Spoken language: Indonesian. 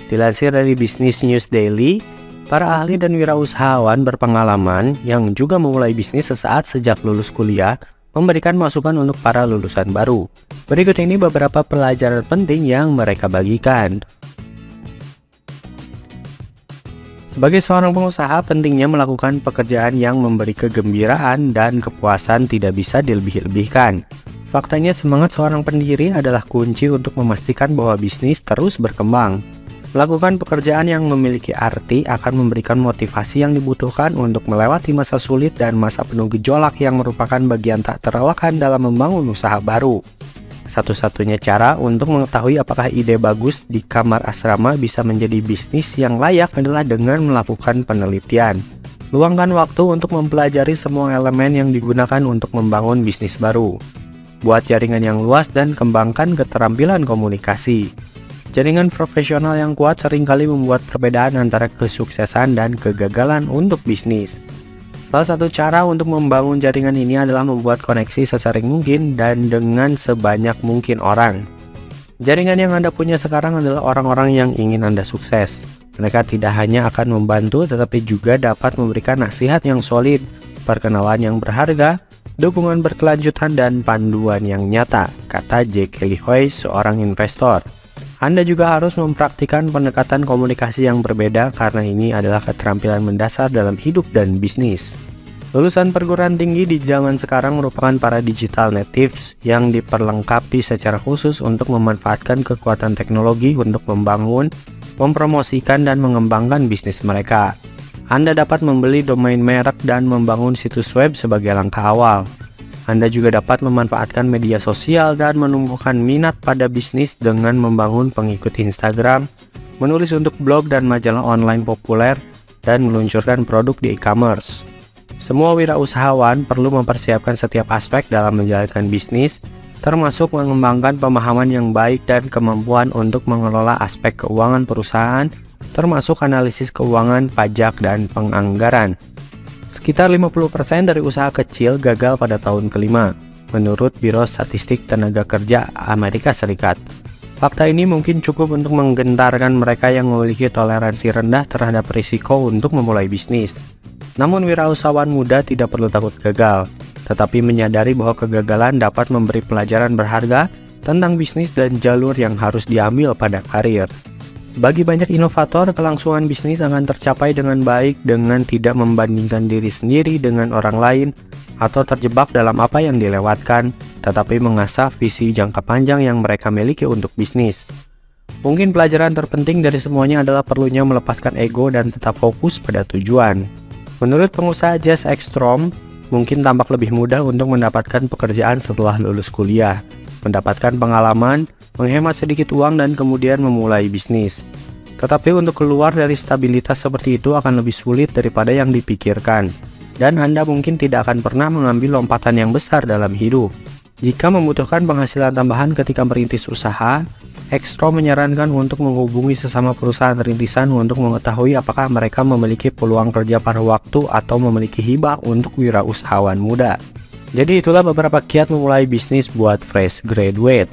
Dilansir dari Business News Daily, para ahli dan wirausahawan berpengalaman yang juga memulai bisnis sesaat sejak lulus kuliah memberikan masukan untuk para lulusan baru. Berikut ini beberapa pelajaran penting yang mereka bagikan. Sebagai seorang pengusaha, pentingnya melakukan pekerjaan yang memberi kegembiraan dan kepuasan tidak bisa dilebih-lebihkan. Faktanya, semangat seorang pendiri adalah kunci untuk memastikan bahwa bisnis terus berkembang. Melakukan pekerjaan yang memiliki arti akan memberikan motivasi yang dibutuhkan untuk melewati masa sulit dan masa penuh gejolak yang merupakan bagian tak terelakkan dalam membangun usaha baru. Satu-satunya cara untuk mengetahui apakah ide bagus di kamar asrama bisa menjadi bisnis yang layak adalah dengan melakukan penelitian. Luangkan waktu untuk mempelajari semua elemen yang digunakan untuk membangun bisnis baru. Buat jaringan yang luas dan kembangkan keterampilan komunikasi. Jaringan profesional yang kuat seringkali membuat perbedaan antara kesuksesan dan kegagalan untuk bisnis. Salah satu cara untuk membangun jaringan ini adalah membuat koneksi sesering mungkin dan dengan sebanyak mungkin orang. Jaringan yang Anda punya sekarang adalah orang-orang yang ingin Anda sukses. Mereka tidak hanya akan membantu, tetapi juga dapat memberikan nasihat yang solid, perkenalan yang berharga, dukungan berkelanjutan, dan panduan yang nyata, kata J. Kelly Hoy, seorang investor. Anda juga harus mempraktikkan pendekatan komunikasi yang berbeda karena ini adalah keterampilan mendasar dalam hidup dan bisnis. Lulusan perguruan tinggi di zaman sekarang merupakan para digital natives yang diperlengkapi secara khusus untuk memanfaatkan kekuatan teknologi untuk membangun, mempromosikan, dan mengembangkan bisnis mereka. Anda dapat membeli domain merek dan membangun situs web sebagai langkah awal. Anda juga dapat memanfaatkan media sosial dan menumbuhkan minat pada bisnis dengan membangun pengikut Instagram, menulis untuk blog dan majalah online populer, dan meluncurkan produk di e-commerce. Semua wirausahawan perlu mempersiapkan setiap aspek dalam menjalankan bisnis, termasuk mengembangkan pemahaman yang baik dan kemampuan untuk mengelola aspek keuangan perusahaan, termasuk analisis keuangan, pajak, dan penganggaran. Sekitar 50% dari usaha kecil gagal pada tahun kelima, menurut Biro Statistik Tenaga Kerja Amerika Serikat. Fakta ini mungkin cukup untuk menggentarkan mereka yang memiliki toleransi rendah terhadap risiko untuk memulai bisnis. Namun wirausahawan muda tidak perlu takut gagal, tetapi menyadari bahwa kegagalan dapat memberi pelajaran berharga tentang bisnis dan jalur yang harus diambil pada karir. Bagi banyak inovator, kelangsungan bisnis akan tercapai dengan baik dengan tidak membandingkan diri sendiri dengan orang lain atau terjebak dalam apa yang dilewatkan, tetapi mengasah visi jangka panjang yang mereka miliki untuk bisnis. Mungkin pelajaran terpenting dari semuanya adalah perlunya melepaskan ego dan tetap fokus pada tujuan. Menurut pengusaha Jess Ekstrom, mungkin tampak lebih mudah untuk mendapatkan pekerjaan setelah lulus kuliah, mendapatkan pengalaman, menghemat sedikit uang, dan kemudian memulai bisnis. Tetapi untuk keluar dari stabilitas seperti itu akan lebih sulit daripada yang dipikirkan, dan Anda mungkin tidak akan pernah mengambil lompatan yang besar dalam hidup. Jika membutuhkan penghasilan tambahan ketika merintis usaha, Ekstrom menyarankan untuk menghubungi sesama perusahaan rintisan untuk mengetahui apakah mereka memiliki peluang kerja paruh waktu atau memiliki hibah untuk wirausahawan muda. Jadi itulah beberapa kiat memulai bisnis buat fresh graduate.